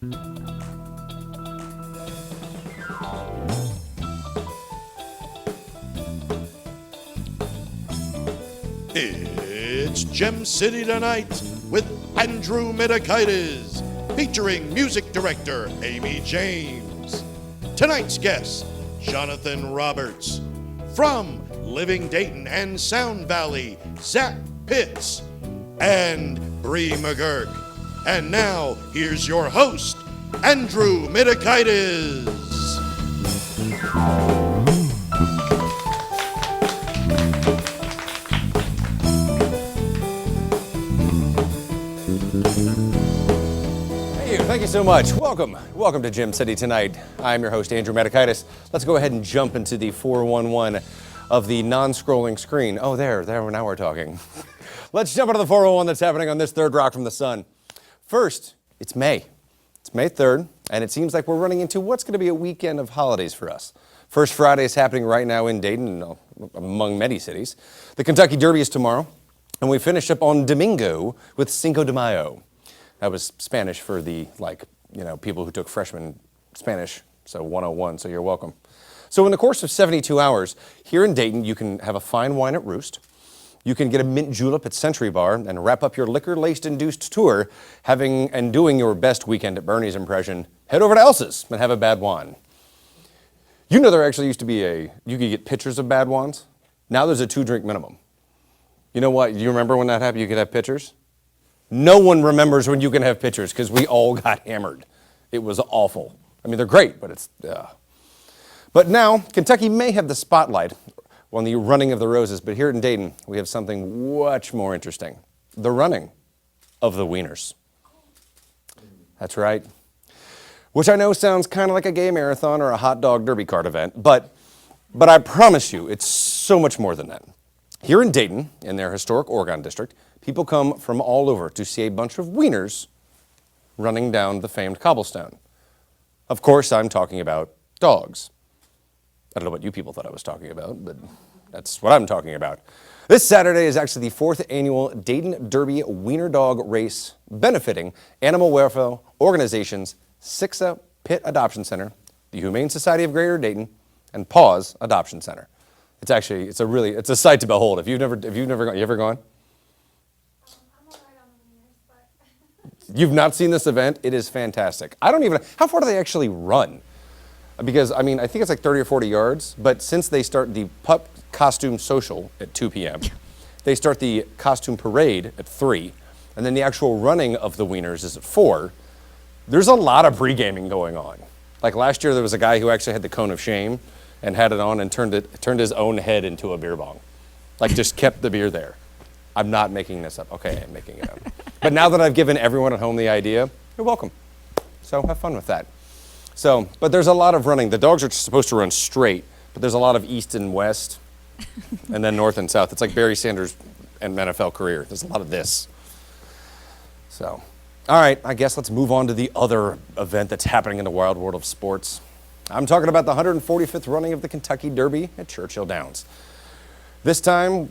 It's Gem City Tonight with Andrew Mitakides, featuring music director Amy James. Tonight's guest, Jonathan Roberts. From Living Dayton and Sound Valley, Zach Pitts and Brie McGuirk. And now, here's your host, Andrew Mitakides. Thank you so much. Welcome to Gem City Tonight. I'm your host, Andrew Mitakides. Let's go ahead and jump into the 411 of the non-scrolling screen. Oh, there, now we're talking. Let's jump into the 401 that's happening on this third rock from the sun. First, it's May. It's May 3rd, and it seems like we're running into what's going to be a weekend of holidays for us. First Friday is happening right now in Dayton, and among many cities. The Kentucky Derby is tomorrow, and we finish up on Domingo with Cinco de Mayo. That was Spanish for the, people who took freshman Spanish, so 101, so you're welcome. So in the course of 72 hours, here in Dayton, you can have a fine wine at Roost. You can get a mint julep at Century Bar and wrap up your liquor-laced-induced tour, doing your best weekend at Bernie's impression. Head over to Elsa's and have a bad wine. You know there actually used to be you could get pitchers of bad wines. Now there's a 2-drink minimum. You know what? You remember when that happened? You could have pitchers? No one remembers when you can have pitchers because we all got hammered. It was awful. I mean, they're great, but it's... But now, Kentucky may have the spotlight on the running of the roses, but here in Dayton, we have something much more interesting. The running of the wieners. That's right. Which I know sounds kind of like a gay marathon or a hot dog derby cart event, but I promise you, it's so much more than that. Here in Dayton, in their historic Oregon district, people come from all over to see a bunch of wieners running down the famed cobblestone. Of course, I'm talking about dogs. I don't know what you people thought I was talking about, but that's what I'm talking about. This Saturday is actually the 4th annual Dayton Derby Wiener Dog Race, benefiting animal welfare organizations Sixa Pit Adoption Center, the Humane Society of Greater Dayton, and Paws Adoption Center. It's a sight to behold. If you've never gone, you ever gone? You've not seen this event? It is fantastic. How far do they actually run? Because, I think it's like 30 or 40 yards, but since they start the pup costume social at 2 p.m., they start the costume parade at 3, and then the actual running of the wieners is at 4. There's a lot of pre-gaming going on. Like last year, there was a guy who actually had the cone of shame and had it on and turned his own head into a beer bong. Like just kept the beer there. I'm not making this up. Okay, I'm making it up. But now that I've given everyone at home the idea, you're welcome. So have fun with that. But there's a lot of running. The dogs are supposed to run straight, but there's a lot of east and west, and then north and south. It's like Barry Sanders' and NFL career. There's a lot of this. So, all right, I guess let's move on to the other event that's happening in the wild world of sports. I'm talking about the 145th running of the Kentucky Derby at Churchill Downs. By this time,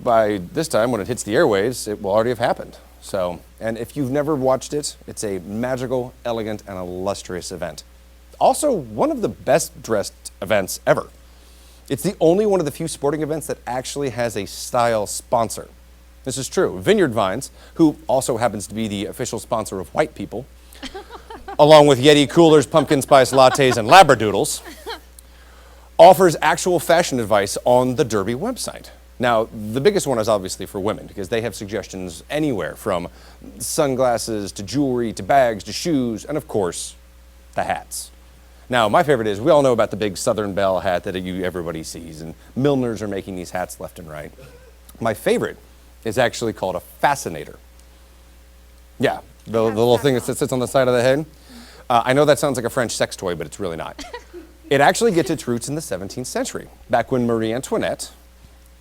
when it hits the airwaves, it will already have happened. And if you've never watched it, it's a magical, elegant, and illustrious event. Also, one of the best dressed events ever. It's the only one of the few sporting events that actually has a style sponsor. This is true. Vineyard Vines, who also happens to be the official sponsor of white people, along with Yeti coolers, pumpkin spice lattes, and labradoodles, offers actual fashion advice on the Derby website. Now, the biggest one is obviously for women because they have suggestions anywhere from sunglasses to jewelry to bags to shoes and, of course, the hats. Now, my favorite is, we all know about the big Southern Belle hat that everybody sees, and Milners are making these hats left and right. My favorite is actually called a fascinator. Yeah, the little thing that sits on the side of the head. I know that sounds like a French sex toy, but it's really not. It actually gets its roots in the 17th century, back when Marie Antoinette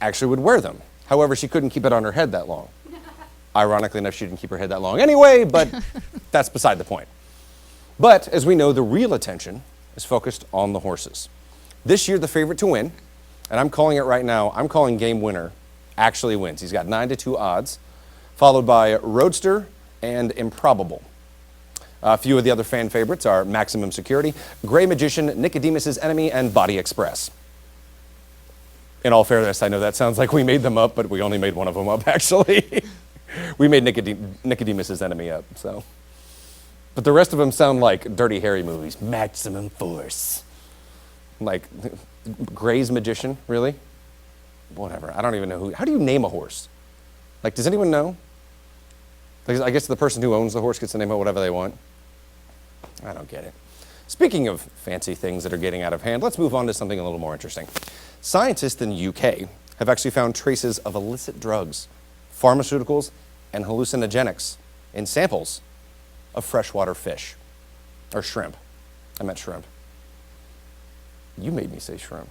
actually would wear them. However, she couldn't keep it on her head that long. Ironically enough, she didn't keep her head that long anyway, but that's beside the point. But as we know, the real attention is focused on the horses. This year, the favorite to win, and I'm calling it right now, I'm calling game winner, actually wins. He's got 9-2 odds, followed by Roadster and Improbable. A few of the other fan favorites are Maximum Security, Gray Magician, Nicodemus's Enemy, and Body Express. In all fairness, I know that sounds like we made them up, but we only made one of them up, actually. We made Nicodemus's Enemy up, so. But the rest of them sound like Dirty Harry movies. Maximum Force. Like, Gray's Magician, really? Whatever, I don't even know who. How do you name a horse? Like, does anyone know? Like, I guess the person who owns the horse gets to name it whatever they want. I don't get it. Speaking of fancy things that are getting out of hand, let's move on to something a little more interesting. Scientists in the UK have actually found traces of illicit drugs, pharmaceuticals, and hallucinogenics in samples of freshwater fish. Or shrimp. I meant shrimp. You made me say shrimp.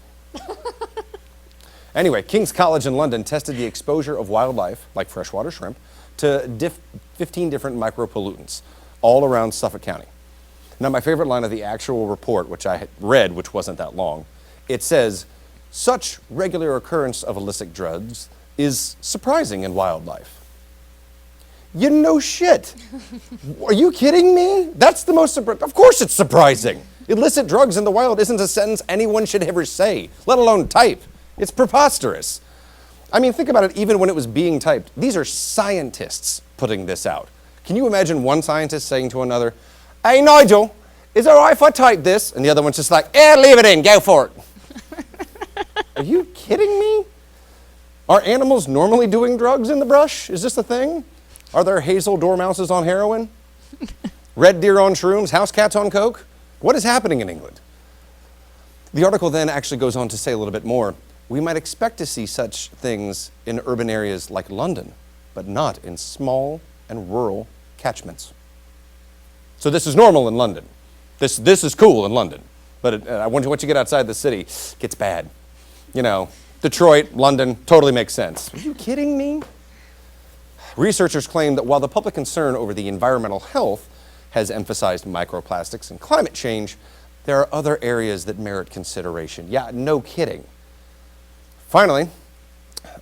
Anyway, King's College in London tested the exposure of wildlife, like freshwater shrimp, to 15 different micropollutants all around Suffolk County. Now, my favorite line of the actual report, which I had read, which wasn't that long, it says, such regular occurrence of illicit drugs is surprising in wildlife. You know shit. Are you kidding me? That's the most surprising. Of course it's surprising. Illicit drugs in the wild isn't a sentence anyone should ever say, let alone type. It's preposterous. I mean, think about it, even when it was being typed. These are scientists putting this out. Can you imagine one scientist saying to another, hey, Nigel, is it all right if I type this? And the other one's just like, leave it in, go for it. Are you kidding me? Are animals normally doing drugs in the brush? Is this a thing? Are there hazel dormouses on heroin? Red deer on shrooms? House cats on coke? What is happening in England? The article then actually goes on to say a little bit more. We might expect to see such things in urban areas like London, but not in small and rural catchments. So this is normal in London. This is cool in London. But once you get outside the city, it gets bad. You know, Detroit, London, totally makes sense. Are you kidding me? Researchers claim that while the public concern over the environmental health has emphasized microplastics and climate change, there are other areas that merit consideration. Yeah, no kidding. Finally,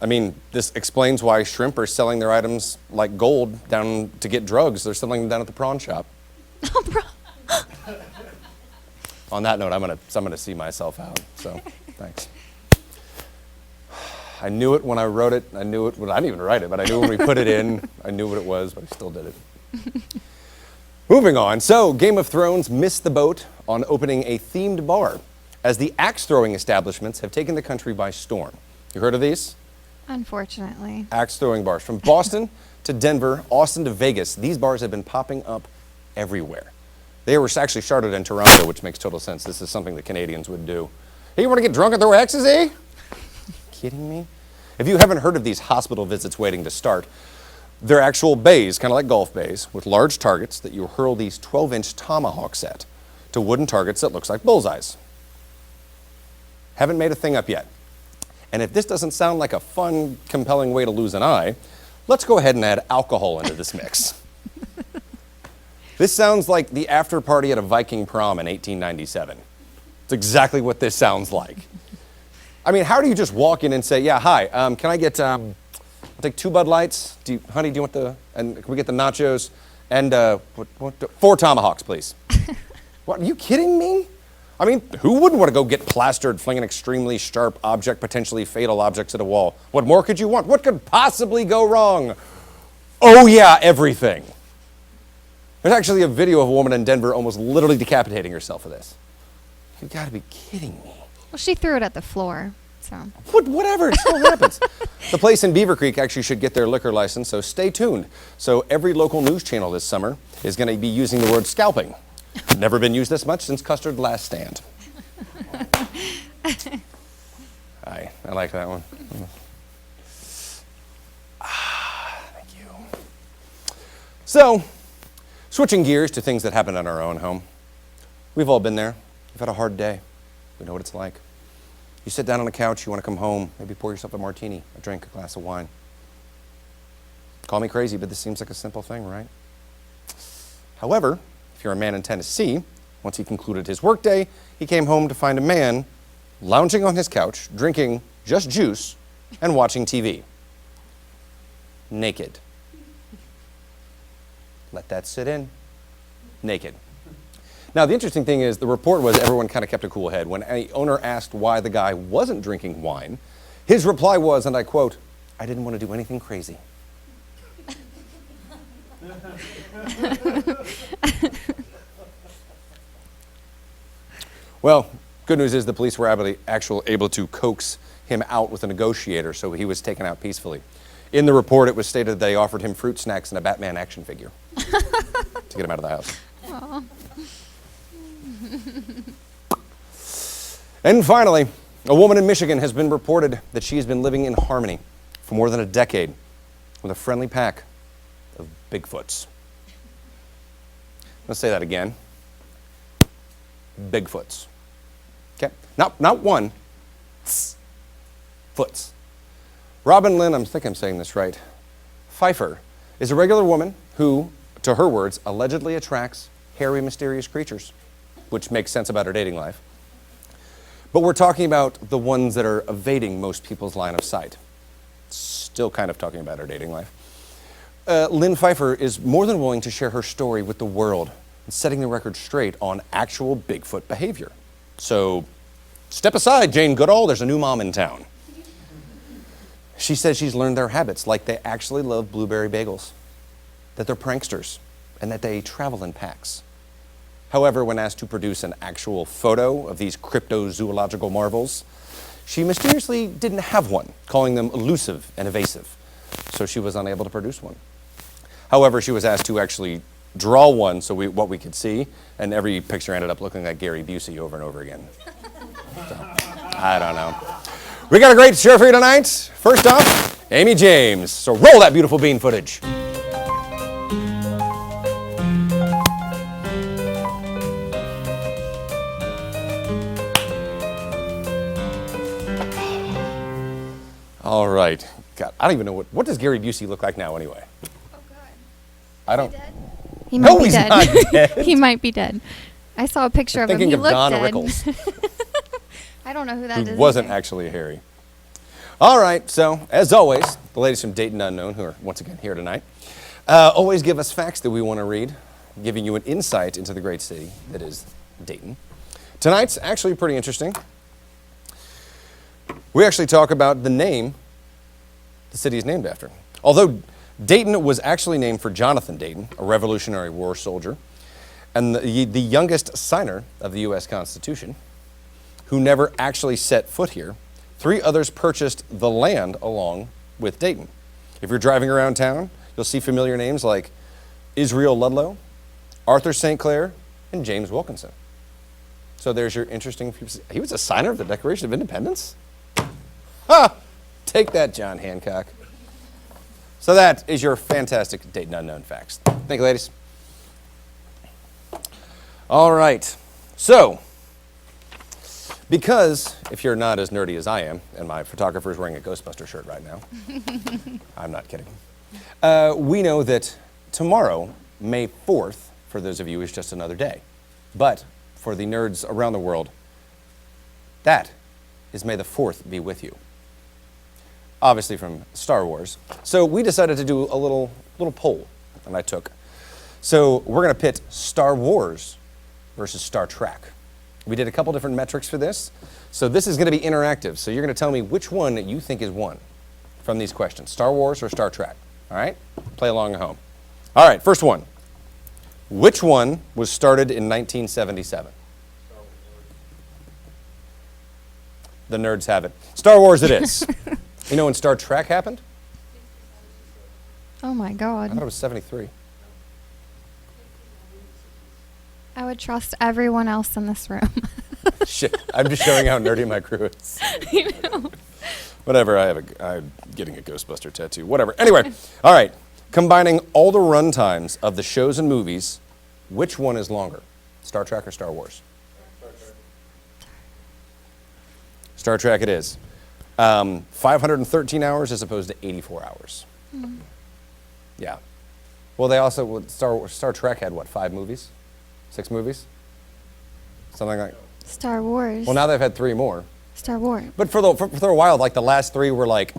I mean, this explains why shrimp are selling their items like gold down to get drugs. They're selling them down at the prawn shop. On that note, I'm gonna see myself out, so thanks. I knew it when I wrote it. I knew it when I didn't even write it, but I knew when we put it in. I knew what it was, but I still did it. Moving on. So, Game of Thrones missed the boat on opening a themed bar, as the axe-throwing establishments have taken the country by storm. You heard of these? Unfortunately. Axe-throwing bars. From Boston to Denver, Austin to Vegas, these bars have been popping up everywhere. They were actually started in Toronto, which makes total sense. This is something that Canadians would do. Hey, you want to get drunk and throw axes, eh? Kidding me? If you haven't heard of these hospital visits waiting to start, they're actual bays, kind of like golf bays, with large targets that you hurl these 12-inch tomahawks at to wooden targets that looks like bullseyes. Haven't made a thing up yet. And if this doesn't sound like a fun, compelling way to lose an eye, let's go ahead and add alcohol into this mix. This sounds like the after party at a Viking prom in 1897. It's exactly what this sounds like. I mean, how do you just walk in and say, yeah, hi, can I get, I'll take 2 Bud Lights. Honey, do you want and can we get the nachos? And 4 tomahawks, please. What, are you kidding me? I mean, who wouldn't want to go get plastered, fling an extremely sharp object, potentially fatal objects at a wall? What more could you want? What could possibly go wrong? Oh yeah, everything. There's actually a video of a woman in Denver almost literally decapitating herself for this. You gotta be kidding me. Well, she threw it at the floor, so. Whatever, it still happens. The place in Beaver Creek actually should get their liquor license, so stay tuned. So every local news channel this summer is gonna be using the word scalping. Never been used this much since Custard Last Stand. I like that one. Thank you. So, switching gears to things that happen in our own home. We've all been there. We've had a hard day. We know what it's like. You sit down on the couch, you want to come home, maybe pour yourself a martini, a drink, a glass of wine. Call me crazy, but this seems like a simple thing, right? However, if you're a man in Tennessee, once he concluded his workday, he came home to find a man lounging on his couch, drinking just juice, and watching TV. Naked. Let that sit in. naked. Now, the interesting thing is the report was everyone kind of kept a cool head. When the owner asked why the guy wasn't drinking wine, his reply was, and I quote, "I didn't want to do anything crazy." Well, good news is the police were able to coax him out with a negotiator, so he was taken out peacefully. In the report, it was stated they offered him fruit snacks and a Batman action figure to get him out of the house. Aw. And finally, a woman in Michigan has been reported that she has been living in harmony for more than a decade with a friendly pack of Bigfoots. Let's say that again. Bigfoots. Okay? Not one. Foots. Robin Lynn, I think I'm saying this right, Pfeiffer is a regular woman who, to her words, allegedly attracts hairy, mysterious creatures, which makes sense about her dating life. But we're talking about the ones that are evading most people's line of sight. Still kind of talking about her dating life. Lynn Pfeiffer is more than willing to share her story with the world and setting the record straight on actual Bigfoot behavior. So step aside, Jane Goodall, there's a new mom in town. She says she's learned their habits, like they actually love blueberry bagels, that they're pranksters, and that they travel in packs. However, when asked to produce an actual photo of these cryptozoological marvels, she mysteriously didn't have one, calling them elusive and evasive, so she was unable to produce one. However, she was asked to actually draw one so what we could see, and every picture ended up looking like Gary Busey over and over again. So, I don't know. We got a great show for you tonight. First off, Amy James. So roll that beautiful bean footage. All right. God, I don't even know what does Gary Busey look like now anyway? Oh, God. I don't. He might No, be he's dead. not dead. He might be dead. I saw a picture of him. Thinking He of looked Don dead. Rickles. I don't know who that is. Who wasn't either. actually Harry. All right, so as always, the ladies from Dayton Unknown, who are once again here tonight, always give us facts that we want to read, giving you an insight into the great city that is Dayton. Tonight's actually pretty interesting. We actually talk about the name the city is named after. Although Dayton was actually named for Jonathan Dayton, a Revolutionary War soldier, and the youngest signer of the U.S. Constitution, who never actually set foot here. 3 others purchased the land along with Dayton. If you're driving around town, you'll see familiar names like Israel Ludlow, Arthur St. Clair, and James Wilkinson. So there's your interesting, he was a signer of the Declaration of Independence? Ha! Take that, John Hancock. So that is your fantastic Dayton Unknown facts. Thank you, ladies. All right, so, because if you're not as nerdy as I am, and my photographer is wearing a Ghostbuster shirt right now, I'm not kidding. We know that tomorrow, May 4th, for those of you, is just another day. But for the nerds around the world, that is May the 4th be with you. Obviously from Star Wars. So we decided to do a little poll that I took. So we're going to pit Star Wars versus Star Trek. We did a couple different metrics for this. So this is going to be interactive. So you're going to tell me which one you think is won from these questions, Star Wars or Star Trek. All right? Play along at home. All right, first one. Which one was started in 1977? The nerds have it. Star Wars it is. You know when Star Trek happened? Oh my I God. thought it was 73. I would trust everyone else in this room. Shit, I'm just showing how nerdy my crew is. You know. Whatever, I'm getting a Ghostbuster tattoo. Whatever. Anyway, all right. Combining all the run times of the shows and movies, which one is longer? Star Trek or Star Wars? Star Trek it is. 513 hours as opposed to 84 hours. Mm. Yeah. Well, they also, Star Trek had what, 5 movies? 6 movies? Something like. Star Wars. Well, now they've had 3 more. Star Wars. But for a while, like the last 3 were like,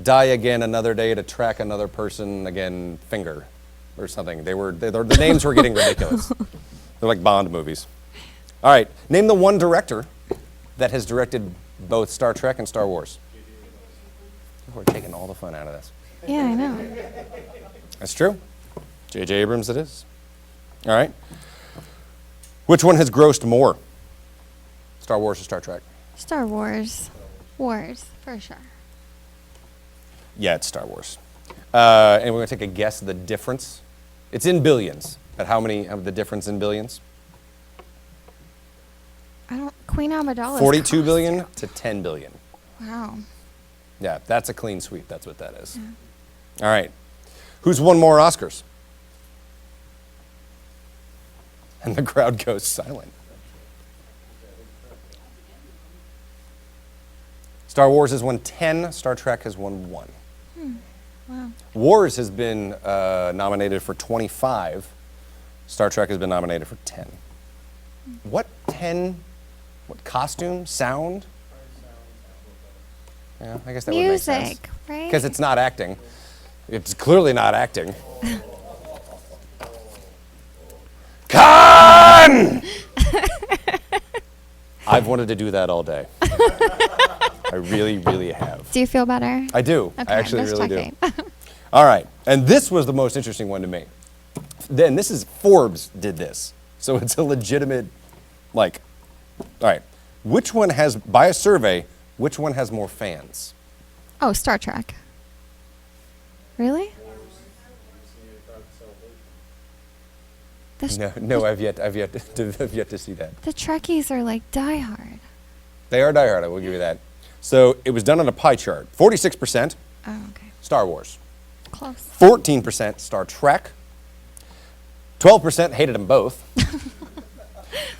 die again another day to track another person again, finger. or something. The names were getting ridiculous. They're like Bond movies. All right, name the one director that has directed both Star Trek and Star Wars. We're taking all the fun out of this. Yeah, I know. That's true. J.J. Abrams it is. All right. Which one has grossed more? Star Wars or Star Trek? Star Wars. Wars, for sure. Yeah, it's Star Wars. And we're going to take a guess of the difference. It's in billions. At how many of the difference in billions? Queen Amidala's 42 billion to 10 billion. Wow. Yeah, that's a clean sweep. That's what that is. Yeah. All right. Who's won more Oscars? And the crowd goes silent. Star Wars has won 10. Star Trek has won 1. Wow. Wars has been nominated for 25. Star Trek has been nominated for 10. What 10? What costume? Sound? Yeah, I guess that would make sense. Music, right? Because it's not acting. It's clearly not acting. Con! I've wanted to do that all day. I really, really have. Do you feel better? I do. Okay, I actually just really checking. do. All right. And this was the most interesting one to me. Then this is Forbes did this. So it's a legitimate, like, all right. Which one has, by a survey, which one has more fans? Oh, Star Trek. Really? No, I've yet to see that. The Trekkies are like diehard. They are diehard, I will give you that. So it was done on a pie chart. 46% Oh, okay. Star Wars. Close. 14% Star Trek. 12% hated them both.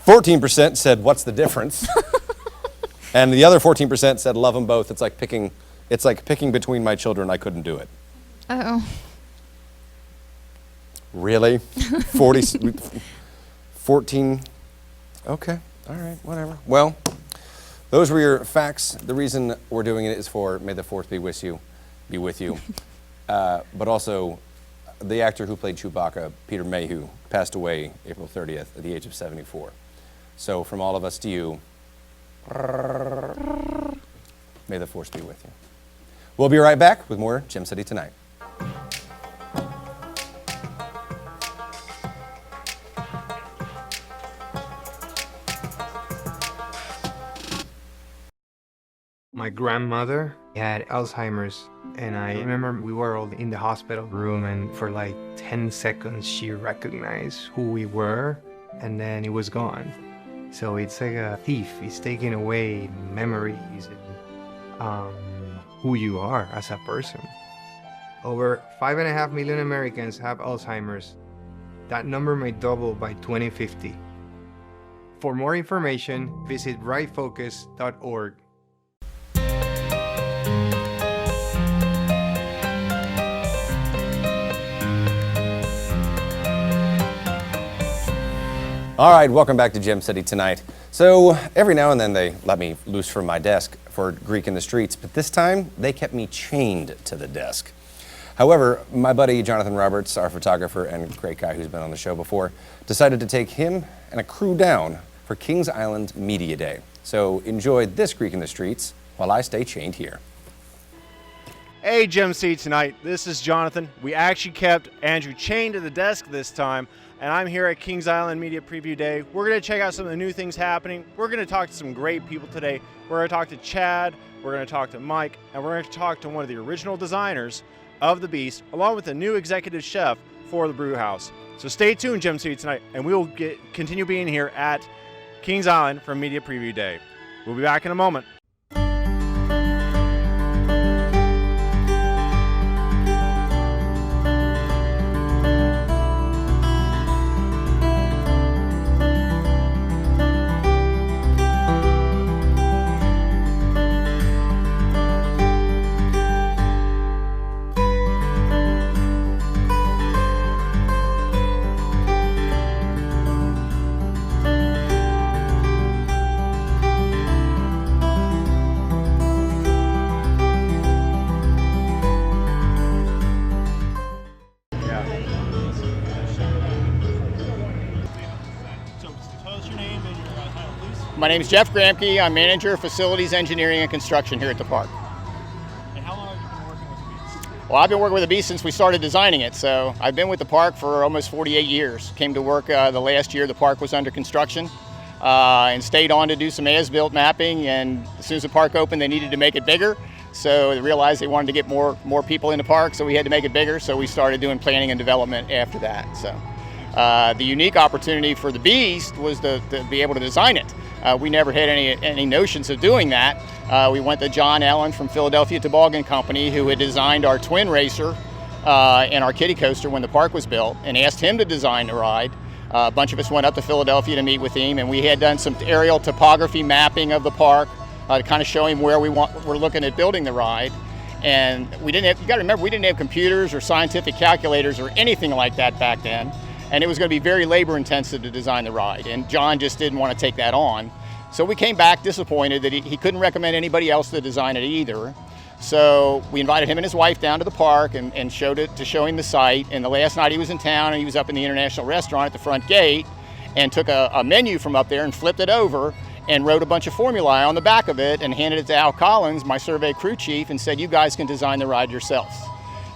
14% said, what's the difference? And the other 14% said, love them both. It's like picking between my children. I couldn't do it. Uh-oh. Really? 14. Okay. All right. Whatever. Well, those were your facts. The reason we're doing it is for may the fourth be with you. But also, the actor who played Chewbacca, Peter Mayhew, passed away April 30th at the age of 74. So from all of us to you, may the force be with you. We'll be right back with more Gem City Tonight. My grandmother had Alzheimer's, and I remember we were all in the hospital room, and for like 10 seconds she recognized who we were, and then it was gone. So it's like a thief. It's taking away memories and who you are as a person. Over 5.5 million Americans have Alzheimer's. That number may double by 2050. For more information, visit rightfocus.org. All right, welcome back to Gem City Tonight. So every now and then they let me loose from my desk for Greek in the Streets, but this time they kept me chained to the desk. However, my buddy Jonathan Roberts, our photographer and great guy who's been on the show before, decided to take him and a crew down for Kings Island Media Day. So enjoy this Greek in the Streets while I stay chained here. Hey, Gem City Tonight. This is Jonathan. We actually kept Andrew chained to the desk this time, and I'm here at Kings Island Media Preview Day. We're going to check out some of the new things happening. We're going to talk to some great people today. We're going to talk to Chad, we're going to talk to Mike, and we're going to talk to one of the original designers of the Beast, along with the new executive chef for the brew house. So stay tuned, Gem City Tonight, and we will continue being here at Kings Island for Media Preview Day. We'll be back in a moment. My name is Jeff Gramke. I'm manager of facilities engineering and construction here at the park. And how long have you been working with the Beast? Well, I've been working with the Beast since we started designing it, so I've been with the park for almost 48 years. Came to work the last year the park was under construction, and stayed on to do some as-built mapping, and as soon as the park opened they needed to make it bigger, so they realized they wanted to get more people in the park, so we had to make it bigger, so we started doing planning and development after that. So the unique opportunity for the Beast was to be able to design it. We never had any notions of doing that. We went to John Allen from Philadelphia Toboggan Company, who had designed our twin racer and our kiddie coaster when the park was built, and asked him to design the ride. A bunch of us went up to Philadelphia to meet with him, and we had done some aerial topography mapping of the park to kind of show him where we're looking at building the ride. And we didn't have, you got to remember, we didn't have computers or scientific calculators or anything like that back then. And it was going to be very labor intensive to design the ride, and John just didn't want to take that on. So we came back disappointed that he couldn't recommend anybody else to design it either. So we invited him and his wife down to the park and showed it to show him the site. And the last night he was in town, and he was up in the International Restaurant at the front gate and took a menu from up there and flipped it over and wrote a bunch of formulae on the back of it and handed it to Al Collins, my survey crew chief, and said, "You guys can design the ride yourselves."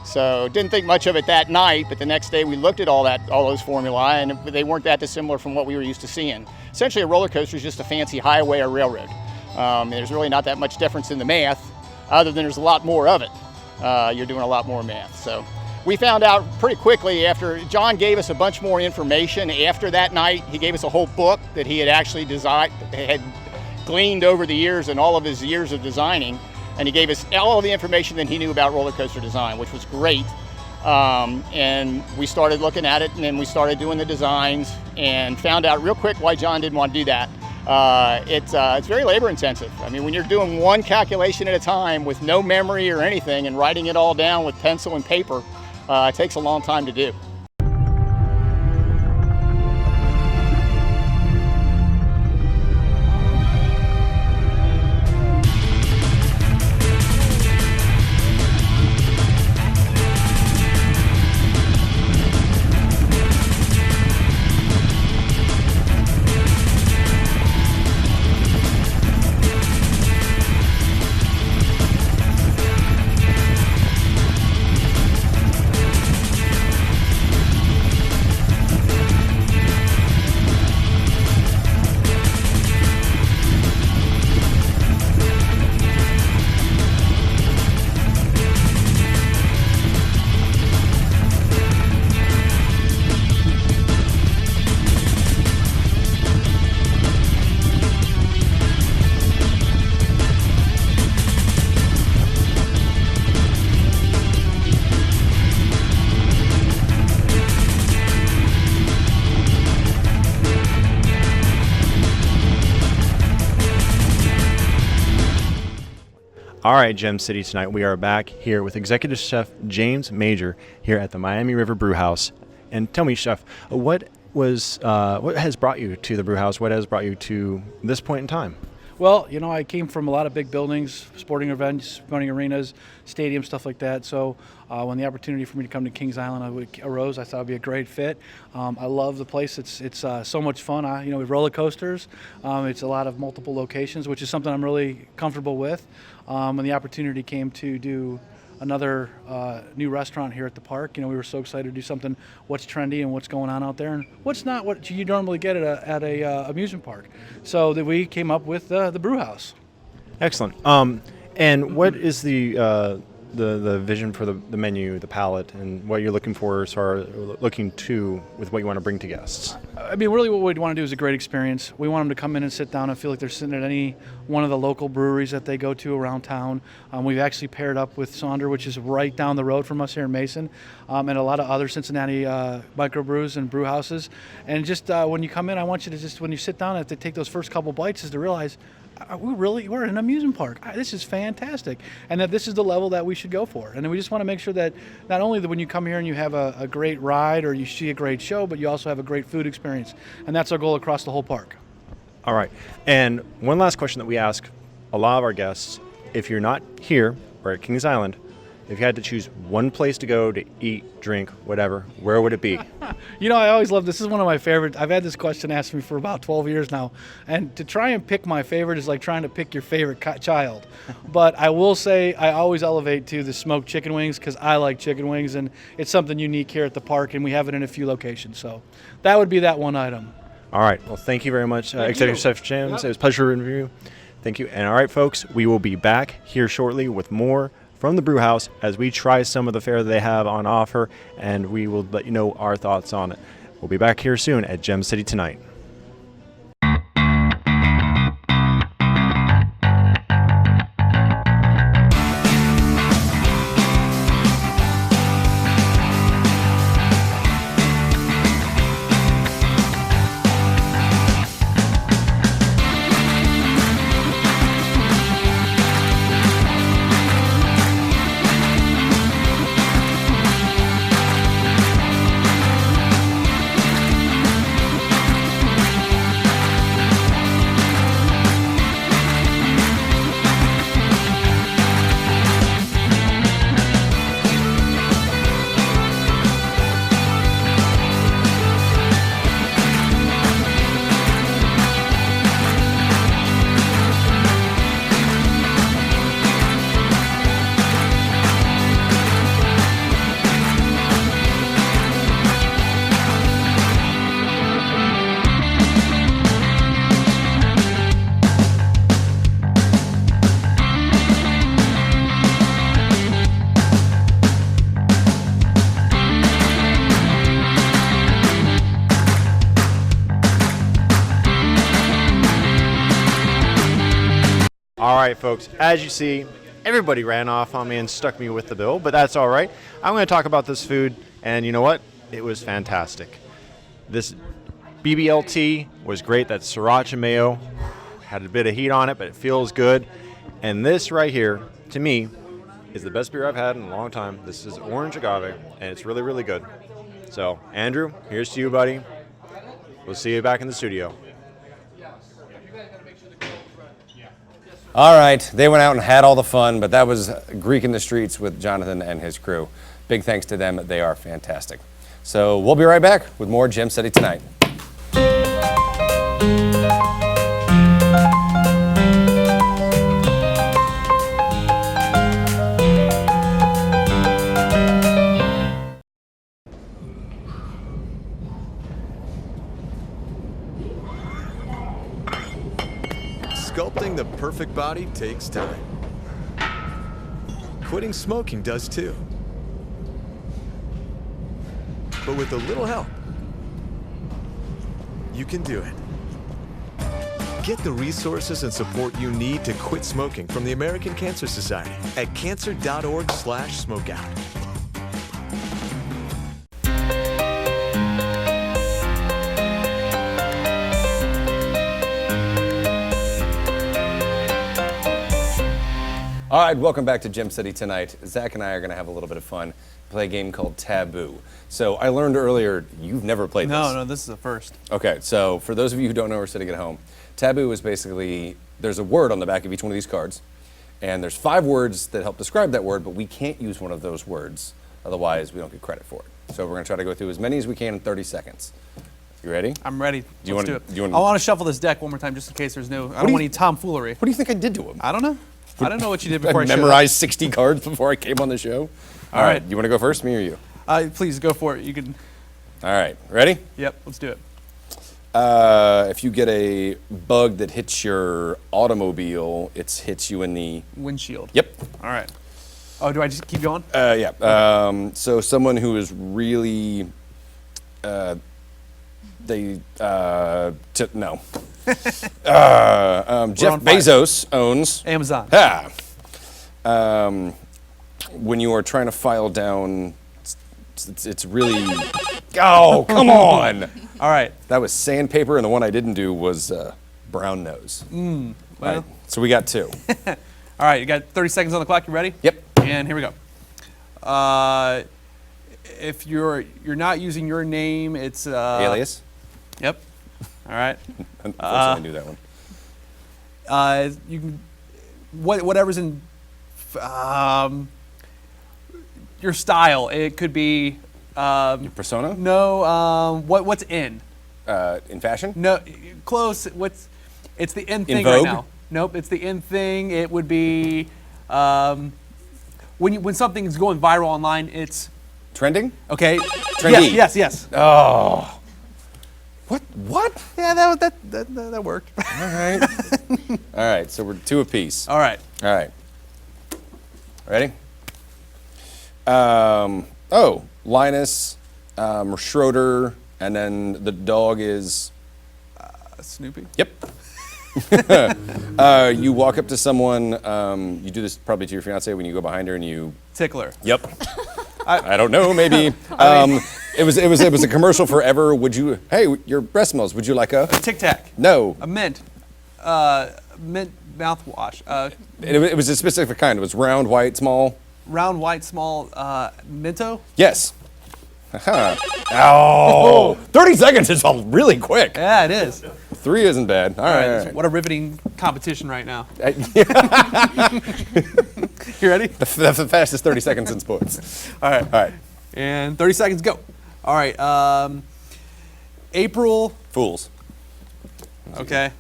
So didn't think much of it that night, but the next day we looked at all those formulae, and they weren't that dissimilar from what we were used to seeing. Essentially, a roller coaster is just a fancy highway or railroad. There's really not that much difference in the math, other than there's a lot more of it. You're doing a lot more math. So we found out pretty quickly after John gave us a bunch more information after that night. He gave us a whole book that he had actually designed, had gleaned over the years and all of his years of designing. And he gave us all the information that he knew about roller coaster design, which was great. And we started looking at it, and then we started doing the designs, and found out real quick why John didn't want to do that. It's very labor intensive. I mean, when you're doing one calculation at a time with no memory or anything and writing it all down with pencil and paper, it takes a long time to do. All right, Gem City, tonight we are back here with Executive Chef James Major here at the Miami River Brew House. And tell me, Chef, what has brought you to the brew house? What has brought you to this point in time? Well, you know, I came from a lot of big buildings, sporting events, running arenas, stadiums, stuff like that. So when the opportunity for me to come to Kings Island arose, I thought it would be a great fit. I love the place. It's so much fun. We have roller coasters. It's a lot of multiple locations, which is something I'm really comfortable with. When the opportunity came to do another new restaurant here at the park, we were so excited to do something what's trendy and what's going on out there and what's not what you normally get at a amusement park. So that we came up with the brew house. Excellent. And what is the vision for the menu, the palette, and what you're looking for as far as looking to with what you want to bring to guests? I mean, really what we want to do is a great experience. We want them to come in and sit down and feel like they're sitting at any one of the local breweries that they go to around town. We've actually paired up with Sonder, which is right down the road from us here in Mason, and a lot of other Cincinnati microbrews and brew houses. And just when you come in, I want you to just, when you sit down, to take those first couple bites is to realize, we're in an amusement park. This is fantastic. And that this is the level that we should go for. And then we just want to make sure that not only that when you come here and you have a great ride or you see a great show, but you also have a great food experience. And that's our goal across the whole park. All right. And one last question that we ask a lot of our guests: if you're not here or at Kings Island, if you had to choose one place to go to eat, drink, whatever, where would it be? You know, I always love this. Is one of my favorite. I've had this question asked me for about 12 years now, and to try and pick my favorite is like trying to pick your favorite child. But I will say I always elevate to the smoked chicken wings because I like chicken wings, and it's something unique here at the park, and we have it in a few locations. So that would be that one item. All right. Well, thank you very much, Executive Chef James. Yep. It was a pleasure to review. Thank you. And all right, folks, we will be back here shortly with more from the brew house as we try some of the fare that they have on offer, and we will let you know our thoughts on it. We'll be back here soon at Gem City Tonight. All right, folks, as you see, everybody ran off on me and stuck me with the bill, but that's all right. I'm going to talk about this food, and you know what? It was fantastic. This BBLT was great. That sriracha mayo had a bit of heat on it, but it feels good. And this right here, to me, is the best beer I've had in a long time. This is orange agave, and it's really, really good. So, Andrew, here's to you, buddy. We'll see you back in the studio. All right, they went out and had all the fun, but that was Greek in the Streets with Jonathan and his crew. Big thanks to them. They are fantastic. So we'll be right back with more Gem City Tonight. Sculpting the perfect body takes time. Quitting smoking does too. But with a little help, you can do it. Get the resources and support you need to quit smoking from the American Cancer Society at cancer.org/smokeout. All right, welcome back to Gem City Tonight. Zach and I are going to have a little bit of fun, play a game called Taboo. So I learned earlier, you've never played this. No, this is a first. Okay, so for those of you who don't know, we're sitting at home. Taboo is basically, there's a word on the back of each one of these cards, and there's 5 words that help describe that word, but we can't use one of those words. Otherwise, we don't get credit for it. So we're going to try to go through as many as we can in 30 seconds. You ready? I'm ready. Let's do it. Do you want I want to shuffle this deck one more time just in case there's no, I don't want any tomfoolery. What do you think I did to him? I don't know. I don't know what you did before I memorized 60 cards before I came on the show. All right. You want to go first, me or you? Please go for it. You can. All right. Ready? Yep. Let's do it. If you get a bug that hits your automobile, it hits you in the windshield. Yep. All right. Oh, do I just keep going? Yeah. So someone who is really, no. Jeff Bezos owns Amazon. When you are trying to file down, it's really. Oh, come on! All right. That was sandpaper, and the one I didn't do was brown nose. Well. All right, so we got 2. All right, you got 30 seconds on the clock. You ready? Yep. And here we go. If you're not using your name, it's alias. Yep. All right. Unfortunately, I knew that one. You can whatever's in your style. It could be. Your persona? No. What's in? In fashion? No. Close. It's the in thing vogue? right now. Nope. It's the in thing. It would be. When something's going viral online, it's Trending? okay. Trendy. Yes. Oh. What? Yeah, that worked. All right. All right, so we're 2 apiece. All right. All right. Ready? Linus, Schroeder, and then the dog is... Snoopy. Yep. You walk up to someone, you do this probably to your fiance when you go behind her and you... Tickler. Yep. I don't know, maybe. It was a commercial forever. Would you, hey, your breast smells, would you like a... Tic Tac. No. A mint. Mint mouthwash. It was a specific kind. It was round, white, small. Round, white, small, Minto? Yes. Oh, 30 seconds is really quick. Yeah, it is. 3 isn't bad. All right. What a riveting competition right now. You ready? That's the fastest 30 seconds in sports. All right. All right. And 30 seconds, go. All right. April. Fools. Okay.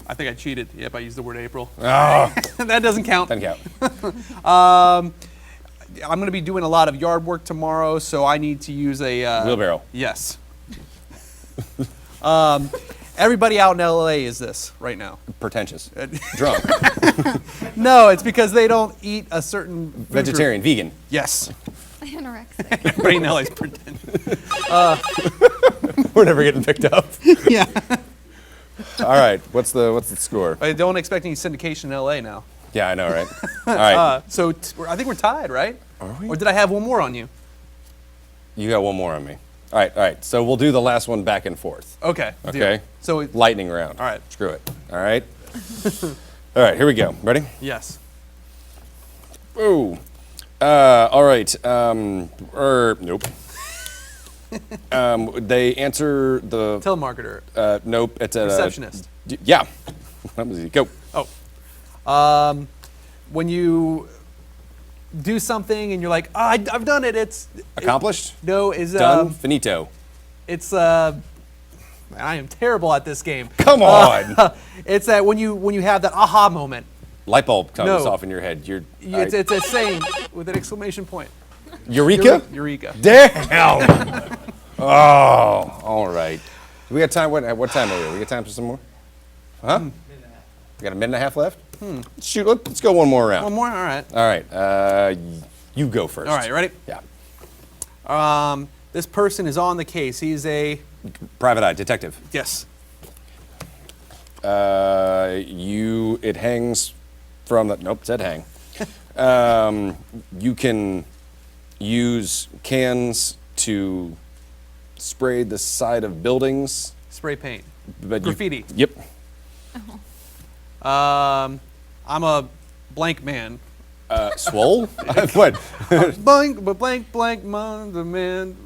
I think I cheated. Yep, I used the word April. Oh. That doesn't count. Doesn't count. I'm going to be doing a lot of yard work tomorrow, so I need to use a... Wheelbarrow. Yes. Everybody out in LA is this right now. Pretentious. Drunk. No, it's because they don't eat a certain food group. Vegetarian. Vegan. Yes. Anorexic. Everybody in LA is pretentious. We're never getting picked up. Yeah. All right. What's the score? I don't expect any syndication in LA now. Yeah, I know, right? All right. So I think we're tied, right? Are we? Or did I have one more on you? You got one more on me. All right. So we'll do the last one back and forth. Okay. Okay. Deal. So Lightning round. All right. Screw it. All right. All right. Here we go. Ready? yes. Ooh. All right. Nope. They answer the. Telemarketer. Nope. It's a Receptionist. Yeah. That was easy. Go. When you do something and you're like, oh, I've done it. It's Accomplished. no is Done. Finito. It's I am terrible at this game. Come on. It's that when you have that aha moment. Light bulb comes No. off in your head. It's a saying with an exclamation point. Eureka. Eureka. Damn. Oh. All right. We got time. What time are we? We got time for some more? Huh? We got a minute and a half left. Shoot. Let's go one more round. One more. All right. All right. You go first. All right. Ready? Yeah. This person is on the case. He's a Private eye detective. yes. It hangs from the. Nope. Said hang. You can use cans to spray the side of buildings. Spray paint. But Graffiti. Yep. I'm a blank man. Swole? What? Blank, but blank, the man.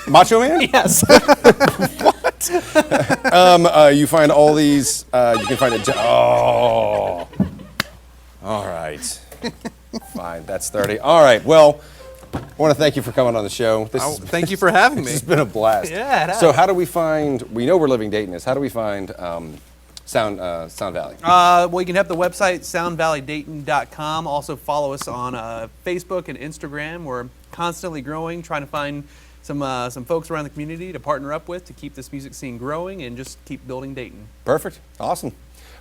Macho Man? Yes. You find all these. You can find it. Oh. All right. Fine. That's 30. All right. Well, I want to thank you for coming on the show. Thank you for having me. This has been a blast. Yeah, it has. So how do we find? We know where Living Dayton is. How do we find Sound Valley? Well, you can have the website soundvalleydayton.com. Also follow us on Facebook and Instagram. We're constantly growing, trying to find some folks around the community to partner up with to keep this music scene growing and just keep building Dayton. Perfect. Awesome. I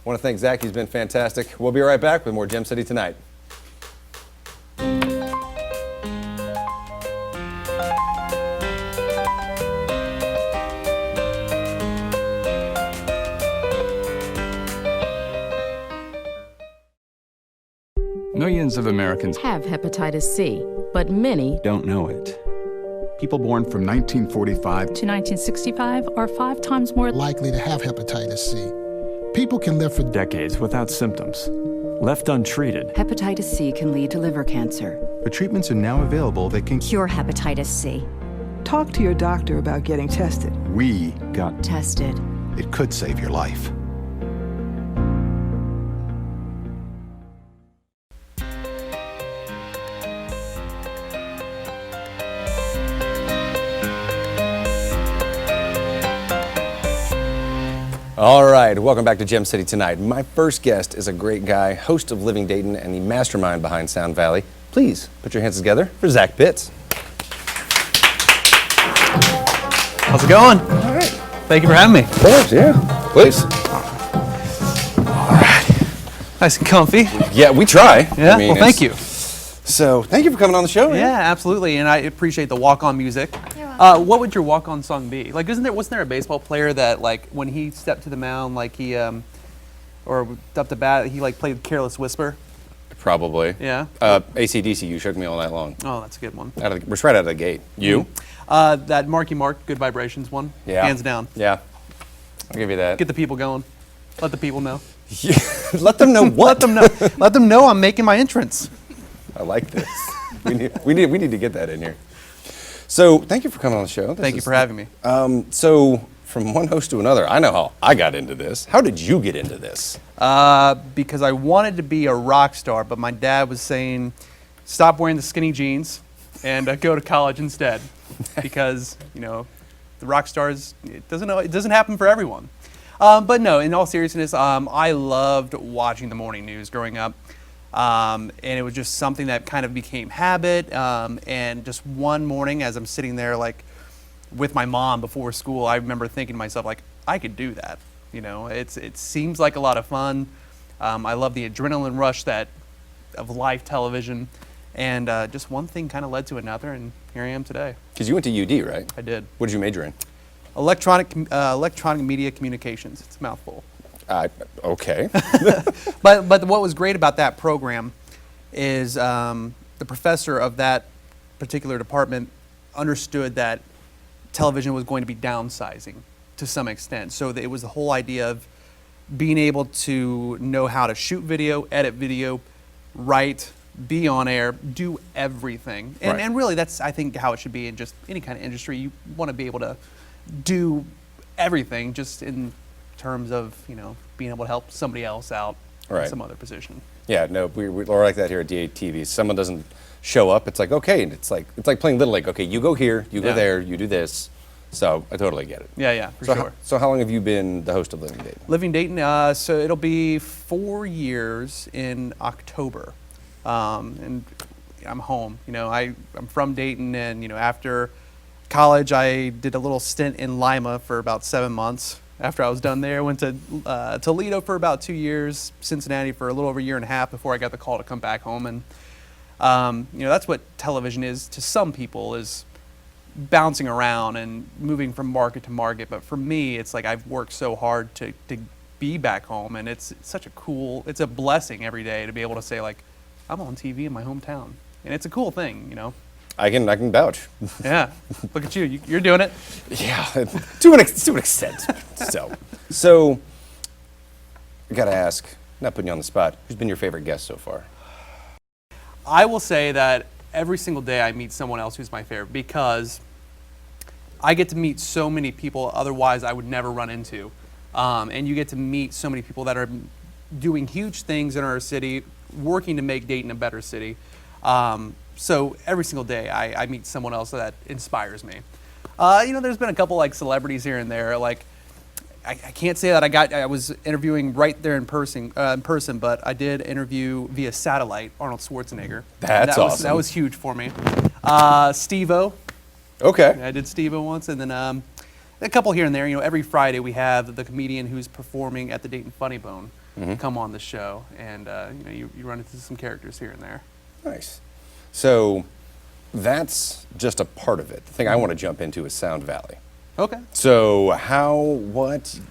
want to thank Zach. He's been fantastic. We'll be right back with more Gem City Tonight. Millions of Americans have hepatitis C, but many don't know it. People born from 1945 to 1965 are 5 times more likely to have hepatitis C. People can live for decades without symptoms. Left untreated, Hepatitis C can lead to liver cancer. but treatments are now available that can Cure hepatitis C. Talk to your doctor about getting tested. We got Tested. it could save your life. All right, welcome back to Gem City Tonight. My first guest is a great guy, host of Living Dayton and the mastermind behind Sound Valley. Please put your hands together for Zach Pitts. How's it going? All right. Thank you for having me. Of course, yeah. Please. All right. Nice and comfy. Yeah, we try. Yeah, well, thank you. So, thank you for coming on the show. Man. Yeah, absolutely, and I appreciate the walk-on music. What would your walk-on song be? Like, wasn't there a baseball player that, like, when he stepped to the mound, like he, or up the bat, he like played Careless Whisper? Probably. Yeah. AC/DC, You Shook Me All Night Long. Oh, that's a good one. We're right out of the gate. You? That Marky Mark, Good Vibrations one. Yeah. Hands down. Yeah. I'll give you that. Get the people going. Let the people know. Yeah. Let them know what? Let them know. Let them know I'm making my entrance. I like this. we need to get that in here. So thank you for coming on the show. Thank you for having me. So from one host to another, I know how I got into this. How did you get into this? Because I wanted to be a rock star, but my dad was saying, stop wearing the skinny jeans and go to college instead. Because, the rock stars, it doesn't happen for everyone. But no, in all seriousness, I loved watching the morning news growing up. And it was just something that kind of became habit. And just one morning as I'm sitting there like with my mom before school, I remember thinking to myself, like, I could do that. It seems like a lot of fun. I love the adrenaline rush of live television. And just one thing kind of led to another, and here I am today. Because you went to UD, right? I did. What did you major in? Electronic media communications. It's a mouthful. Okay. But what was great about that program is the professor of that particular department understood that television was going to be downsizing to some extent. So it was the whole idea of being able to know how to shoot video, edit video, write, be on air, do everything. And really that's, I think, how it should be in just any kind of industry. You want to be able to do everything just in terms of, being able to help somebody else out in some other position. Yeah, no, we're like that here at DATV. If someone doesn't show up, it's like, okay, and it's like playing Little League. Okay, you go here, you go there, you do this. So I totally get it. Yeah, for sure. So how long have you been the host of Living Dayton? Living Dayton, so it'll be 4 years in October. And I'm home. I'm from Dayton, and after college, I did a little stint in Lima for about 7 months. After I was done there, I went to Toledo for about 2 years, Cincinnati for a little over a year and a half before I got the call to come back home. And that's what television is to some people, is bouncing around and moving from market to market. But for me, it's like I've worked so hard to be back home, and it's a blessing every day to be able to say, like, I'm on TV in my hometown, and it's a cool thing, I can vouch. Yeah, look at you. You're doing it. Yeah, to an extent. So, I gotta ask, not putting you on the spot, who's been your favorite guest so far? I will say that every single day I meet someone else who's my favorite, because I get to meet so many people otherwise I would never run into. And you get to meet so many people that are doing huge things in our city, working to make Dayton a better city. So every single day I meet someone else that inspires me. There's been a couple like celebrities here and there. Like I can't say that I was interviewing right there in person, but I did interview via satellite Arnold Schwarzenegger. That's awesome. That was huge for me. Steve-O. Okay. I did Steve-O once, and then a couple here and there. Every Friday we have the comedian who's performing at the Dayton Funny Bone come on the show, and you run into some characters here and there. Nice. So that's just a part of it. The thing I want to jump into is Sound Valley. Okay. So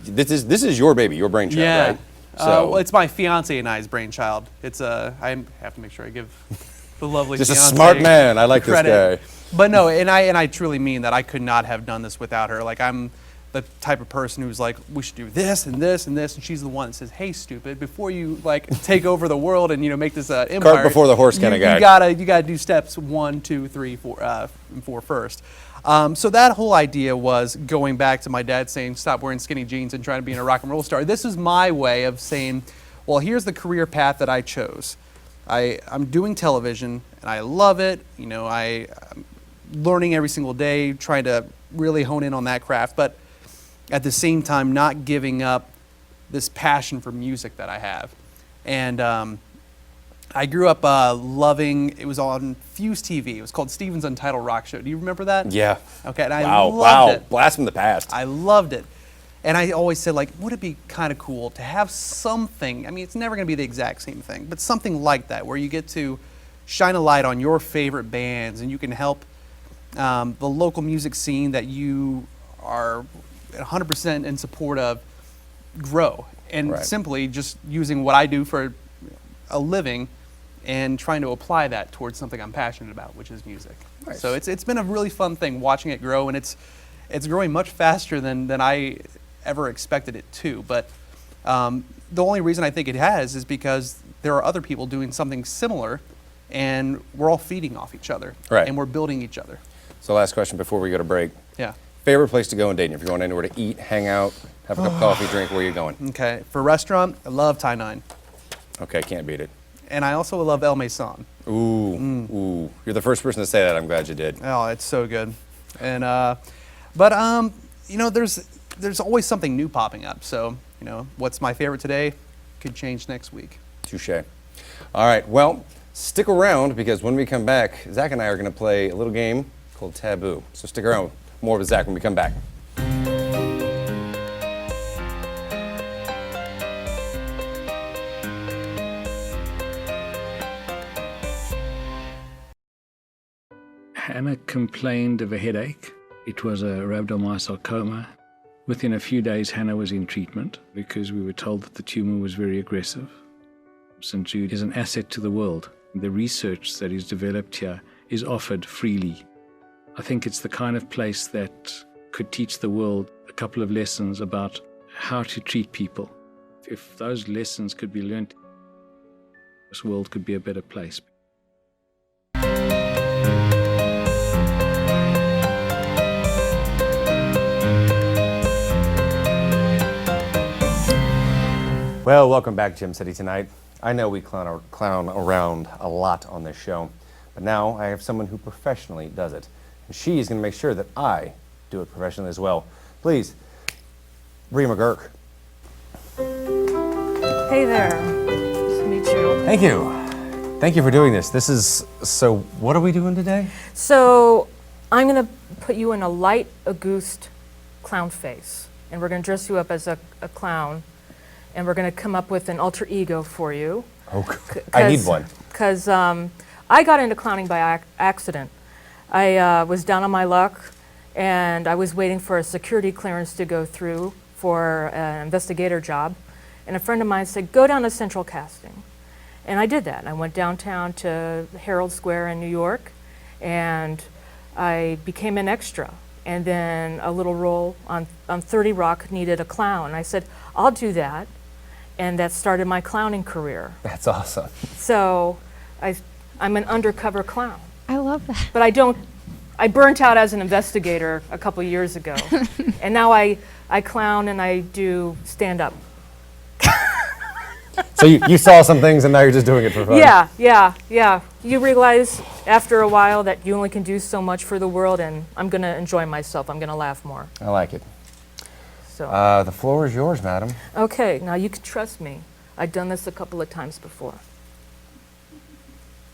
this is your baby, your brainchild, right? So well, it's my fiance and I's brainchild. I have to make sure I give the lovely just fiance a smart man. I like credit. this guy. But no, and I truly mean that I could not have done this without her. Like, I'm the type of person who's like, we should do this and this and this, and she's the one that says, hey, stupid, before you like take over the world and make this empire. Cart before the horse kind of guy. You gotta do steps 1, 2, 3, 4, and 4 first. So that whole idea was going back to my dad saying, stop wearing skinny jeans and trying to be a rock and roll star. This is my way of saying, well, here's the career path that I chose. I'm doing television and I love it. I'm learning every single day, trying to really hone in on that craft, but at the same time not giving up this passion for music that I have. And I grew up loving, it was on Fuse TV. It was called Steven's Untitled Rock Show. Do you remember that? Yeah. Okay, and I loved it. Blast from the past. I loved it. And I always said, like, would it be kind of cool to have something, I mean, it's never going to be the exact same thing, but something like that where you get to shine a light on your favorite bands and you can help the local music scene that you are 100% in support of grow. And simply just using what I do for a living and trying to apply that towards something I'm passionate about, which is music. Nice. So it's been a really fun thing watching it grow, and it's growing much faster than I ever expected it to. But the only reason I think it has is because there are other people doing something similar, and we're all feeding off each other, and we're building each other. So last question before we go to break. Yeah. Favorite place to go in Dayton? If you're going anywhere to eat, hang out, have a cup of coffee, drink, where are you going? Okay, for restaurant, I love Thai 9. Okay, can't beat it. And I also love El Maison. Ooh. You're the first person to say that. I'm glad you did. Oh, it's so good. And but you know, there's always something new popping up. So, you know, what's my favorite today could change next week. Touché. All right, well, stick around because when we come back, Zach and I are going to play a little game called Taboo. So stick around. More with Zach when we come back. Hannah complained of a headache. It was a rhabdomyosarcoma. Within a few days, Hannah was in treatment because we were told that the tumor was very aggressive. St. Jude is an asset to the world. The research that is developed here is offered freely. I think it's the kind of place that could teach the world a couple of lessons about how to treat people. If those lessons could be learned, this world could be a better place. Well, welcome back, Gym City Tonight. I know we clown around a lot on this show, but now I have someone who professionally does it. And she's going to make sure that I do it professionally as well. Please, Brie McGuirk. Hey there. Nice to meet you. Thank you. Thank you for doing this. So what are we doing today? So I'm going to put you in a light Auguste clown face, and we're going to dress you up as a clown, and we're going to come up with an alter ego for you. Okay. I need one. Because I got into clowning by accident. I was down on my luck, and I was waiting for a security clearance to go through for an investigator job. And a friend of mine said, go down to Central Casting. And I did that. I went downtown to Herald Square in New York, and I became an extra. And then a little role on 30 Rock needed a clown. And I said, I'll do that. And that started my clowning career. That's awesome. So I'm an undercover clown. I love that. But I burnt out as an investigator a couple years ago. And now I clown and I do stand-up. So you saw some things and now you're just doing it for fun? Yeah. You realize after a while that you only can do so much for the world, and I'm going to enjoy myself. I'm going to laugh more. I like it. So. The floor is yours, madam. Okay, now you can trust me. I've done this a couple of times before.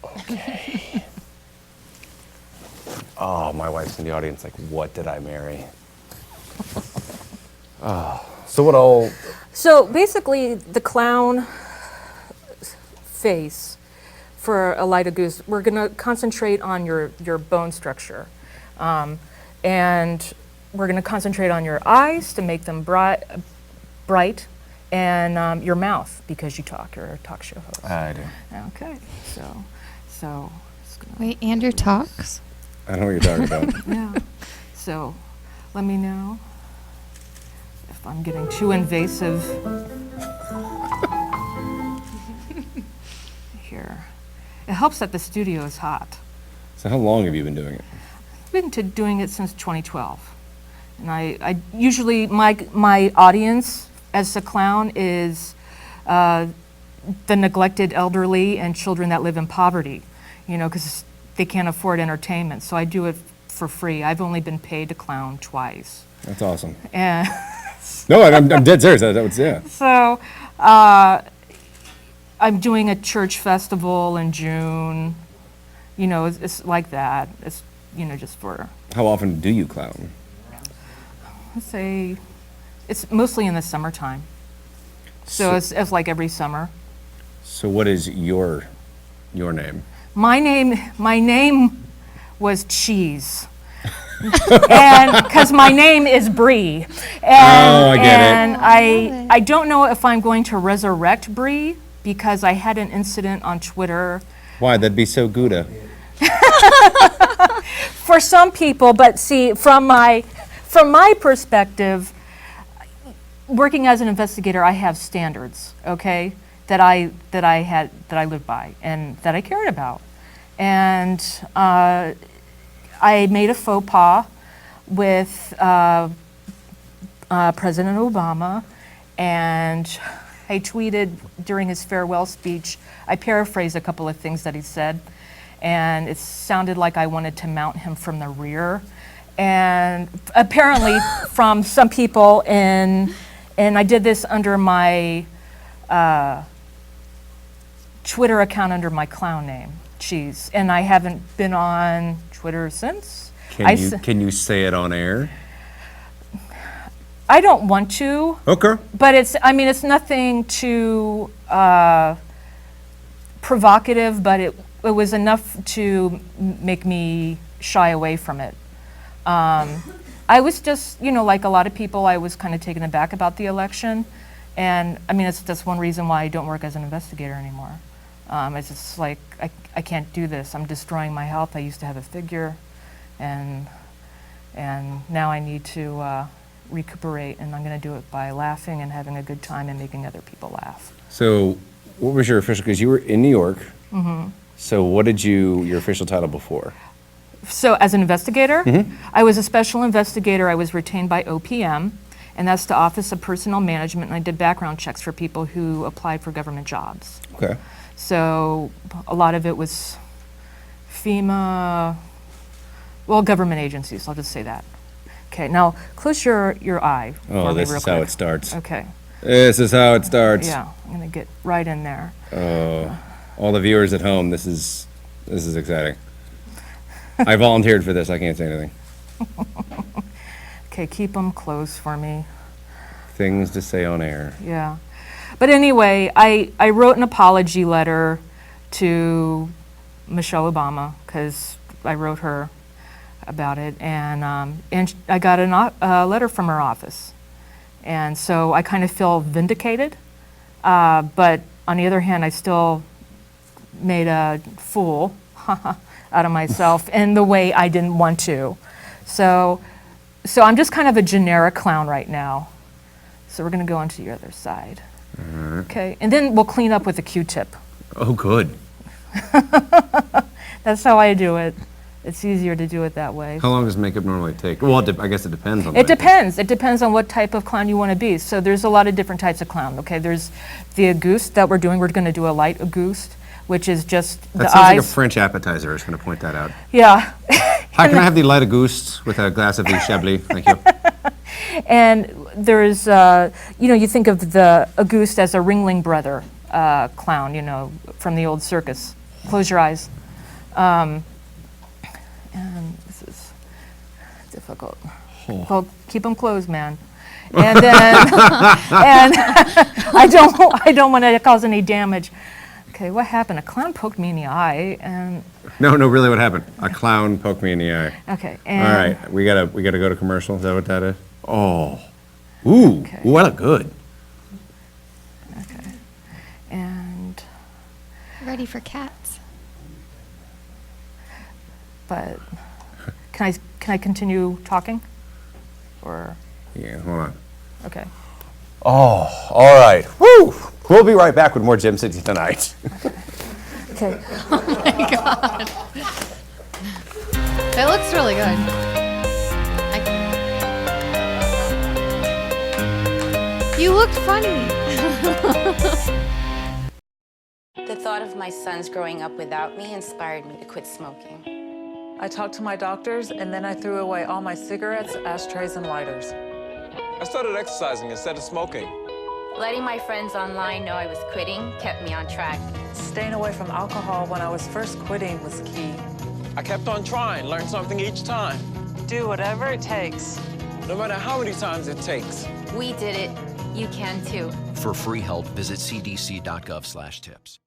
Okay. Oh, my wife's in the audience like, what did I marry? So what all... So basically, the clown face for a light Auguste, we're going to concentrate on your bone structure. And we're going to concentrate on your eyes to make them bright, and your mouth, because you talk. You're a talk show host. I do. Okay, so. Wait, Andrew talks? I know what you're talking about. Yeah. So, let me know if I'm getting too invasive. Here. It helps that the studio is hot. So how long have you been doing it? I've been doing it since 2012. And I usually, my audience as a clown is the neglected elderly and children that live in poverty, you know, because they can't afford entertainment. So I do it for free. I've only been paid to clown twice. That's awesome. And No, I'm dead serious. That was, yeah. So I'm doing a church festival in June. You know, it's like that. It's, you know, just for... How often do you clown? Let's say it's mostly in the summertime. So it's like every summer. So what is your name? My name was Cheese. And because my name is Brie. And, I get it. And I don't know if I'm going to resurrect Brie because I had an incident on Twitter. Why? That'd be so Gouda. For some people, but see, from my perspective, working as an investigator, I have standards, okay, that I live by and that I cared about. And I made a faux pas with President Obama, and I tweeted during his farewell speech, I paraphrased a couple of things that he said, and it sounded like I wanted to mount him from the rear. And apparently from some people, and I did this under my Twitter account under my clown name, Cheese, and I haven't been on Twitter since. Can you say it on air? I don't want to. Okay. But it's nothing too provocative, but it was enough to make me shy away from it. I was just, you know, like a lot of people, I was kind of taken aback about the election. And I mean, that's one reason why I don't work as an investigator anymore. It's just like, I can't do this. I'm destroying my health. I used to have a figure, and now I need to recuperate, and I'm going to do it by laughing and having a good time and making other people laugh. So what was your official, because you were in New York. Mm-hmm. So what did your official title before? So as an investigator, Mm-hmm. I was a special investigator. I was retained by OPM, and that's the Office of Personnel Management, and I did background checks for people who applied for government jobs. Okay. So a lot of it was FEMA, well, government agencies, I'll just say that. Okay, now close your eye for me this real is how quick. it starts. Okay. This is how it starts. Yeah, I'm gonna get right in there. All the viewers at home, this is exciting. I volunteered for this. I can't say anything. Okay, keep them closed for me. Things to say on air. Yeah. But anyway, I wrote an apology letter to Michelle Obama because I wrote her about it, and I got a letter from her office. And so I kind of feel vindicated, but on the other hand, I still made a fool out of myself in the way I didn't want to. So I'm just kind of a generic clown right now. So we're gonna go on to your other side. Okay, and then we'll clean up with a Q-tip. Oh, good. That's how I do it. It's easier to do it that way. How long does makeup normally take? Well, I guess it depends on. It depends. It depends on what type of clown you want to be. So there's a lot of different types of clown. Okay, there's the Auguste that we're doing. We're going to do a light Auguste, which is just the eyes. That sounds like a French appetizer. I was going to point that out. Yeah. Hi, can I have the light Auguste with a glass of the Chablis? Thank you. And there's, you think of the Auguste as a Ringling Brother clown, from the old circus. Close your eyes. And this is difficult. Oh. Well, keep them closed, man. And then, and I don't want to cause any damage. Okay, what happened? A clown poked me in the eye, and. No, really, what happened? A clown poked me in the eye. Okay. All right, we gotta go to commercial. Is that what that is? Oh, ooh, Okay. Ooh, that looked good. Okay. And. Ready for cats. But can I continue talking? Or. Yeah, hold on. Okay. Oh, all right. Woo! We'll be right back with more Gem City tonight. Okay. Oh my God. That looks really good. You looked funny. The thought of my sons growing up without me inspired me to quit smoking. I talked to my doctors, and then I threw away all my cigarettes, ashtrays, and lighters. I started exercising instead of smoking. Letting my friends online know I was quitting kept me on track. Staying away from alcohol when I was first quitting was key. I kept on trying, learned something each time. Do whatever it takes. No matter how many times it takes. We did it. You can too. For free help, visit cdc.gov/tips.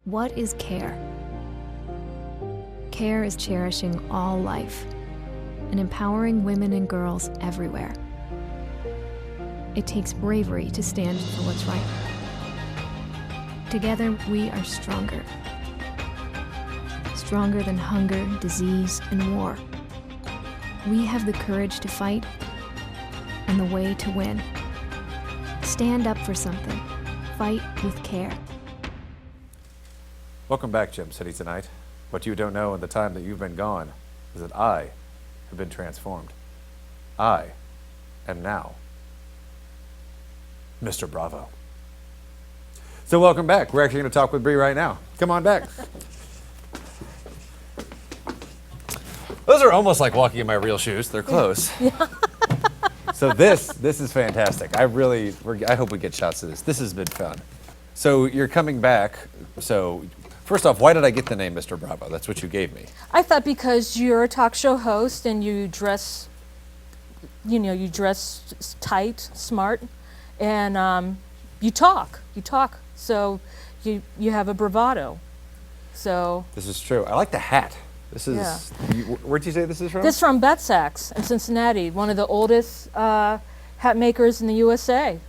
What is care? Care is cherishing all life and empowering women and girls everywhere. It takes bravery to stand for what's right. Together, we are stronger. Stronger than hunger, disease, and war. We have the courage to fight and the way to win. Stand up for something. Fight with care. Welcome back, Gem City Tonight. What you don't know in the time that you've been gone is that I have been transformed. I am now Mr. Bravo. So welcome back. We're actually going to talk with Brie right now. Come on back. Those are almost like walking in my real shoes. They're close. Yeah. So this is fantastic. I hope we get shots of this. This has been fun. So you're coming back. So first off, why did I get the name Mr. Bravo? That's what you gave me. I thought because you're a talk show host and you dress, you dress tight, smart, and you talk. So you have a bravado. So This is true. I like the hat. This is, Yeah. Where'd you say this is from? this is from Betsax in Cincinnati, one of the oldest hat makers in the USA.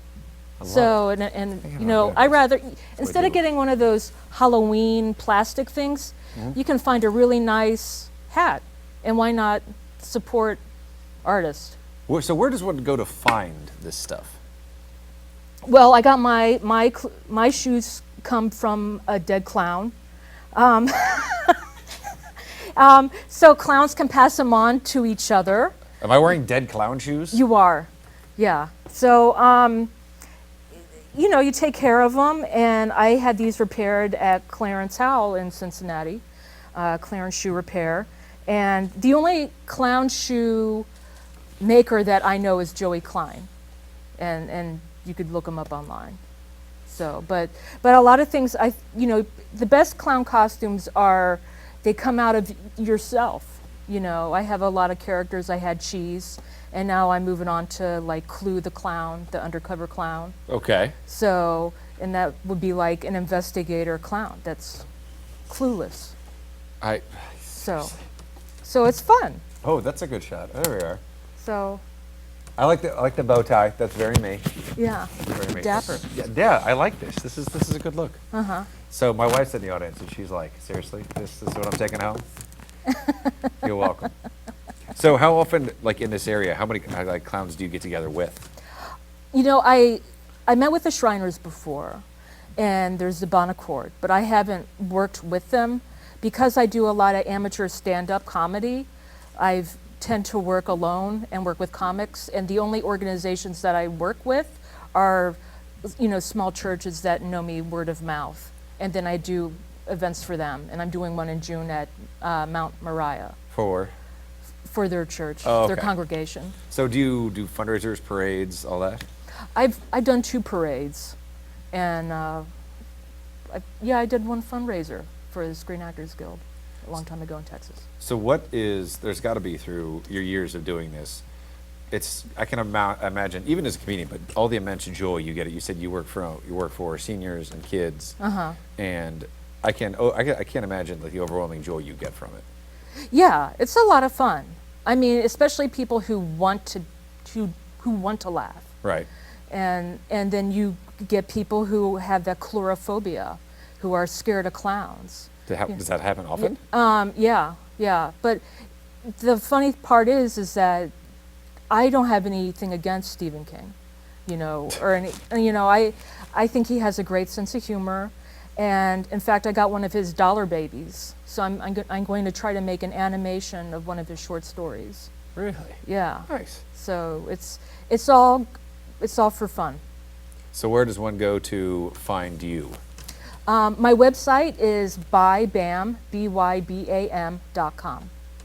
So, I rather, instead of getting one of those Halloween plastic things, you can find a really nice hat. And why not support artists? So where does one go to find this stuff? Well, I got my shoes come from a dead clown. So clowns can pass them on to each other. Am I wearing dead clown shoes? You are, yeah. So, you take care of them, and I had these repaired at Clarence Howell in Cincinnati, Clarence Shoe Repair. And the only clown shoe maker that I know is Joey Klein, and you could look him up online. So, but a lot of things, the best clown costumes are, they come out of yourself. I have a lot of characters. I had Cheese, and now I'm moving on to like Clue the Clown, the undercover clown. Okay. So, and that would be like an investigator clown that's clueless. So it's fun. Oh, that's a good shot. There we are. So. I like the bow tie. That's very me. Yeah. That's very me. Dapper. Yeah, I like this. This is a good look. Uh-huh. So my wife's in the audience, and she's like, "Seriously, this is what I'm taking home?" You're welcome. So how often, like in this area, how many like clowns do you get together with? I met with the Shriners before, and there's the Bon Accord, but I haven't worked with them because I do a lot of amateur stand-up comedy. I tend to work alone and work with comics, and the only organizations that I work with are, small churches that know me word of mouth, and then I do events for them, and I'm doing one in June at Mount Moriah. For their church, their congregation. So do you do fundraisers, parades, all that? I've done 2 parades, and I did one fundraiser for the Screen Actors Guild a long time ago in Texas. So there's got to be through your years of doing this, I can imagine, even as a comedian, but all the immense joy you get. You said you work for seniors and kids, and I can't imagine the overwhelming joy you get from it. Yeah, it's a lot of fun. I mean, especially people who want to laugh. Right. And then you get people who have that chlorophobia, who are scared of clowns. Does that happen often? Yeah. But the funny part is that I don't have anything against Stephen King, or any, I think he has a great sense of humor, and in fact, I got one of his dollar babies, so I'm going to try to make an animation of one of his short stories. Really? Yeah. Nice. So it's all for fun. So where does one go to find you? My website is bybam.com.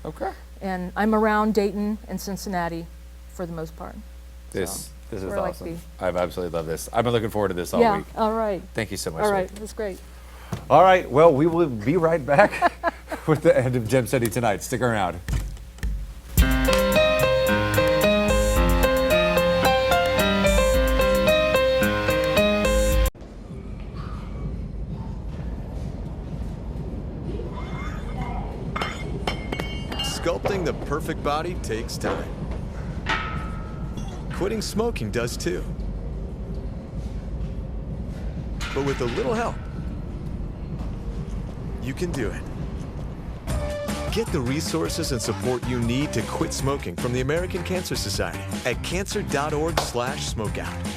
Okay. And I'm around Dayton and Cincinnati for the most part. This is where I awesome. like I've absolutely loved this. I've been looking forward to this all week. Yeah, all right. Thank you so much. All right, it was great. All right, well, we will be right back with the end of Gem City Tonight. Stick around. Sculpting the perfect body takes time. Quitting smoking does too. But with a little help, you can do it. Get the resources and support you need to quit smoking from the American Cancer Society at cancer.org/smokeout.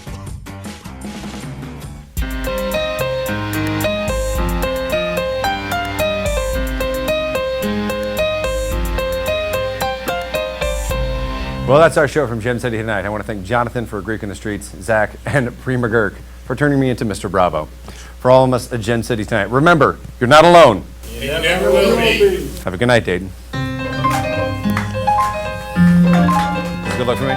Well, that's our show from Gem City Tonight. I want to thank Jonathan for Greek in the Streets, Zach, and Brie McGuirk for turning me into Mr. Bravo. For all of us at Gem City Tonight, remember, you're not alone. You never will be. Have a good night, Dayton. Good luck for me.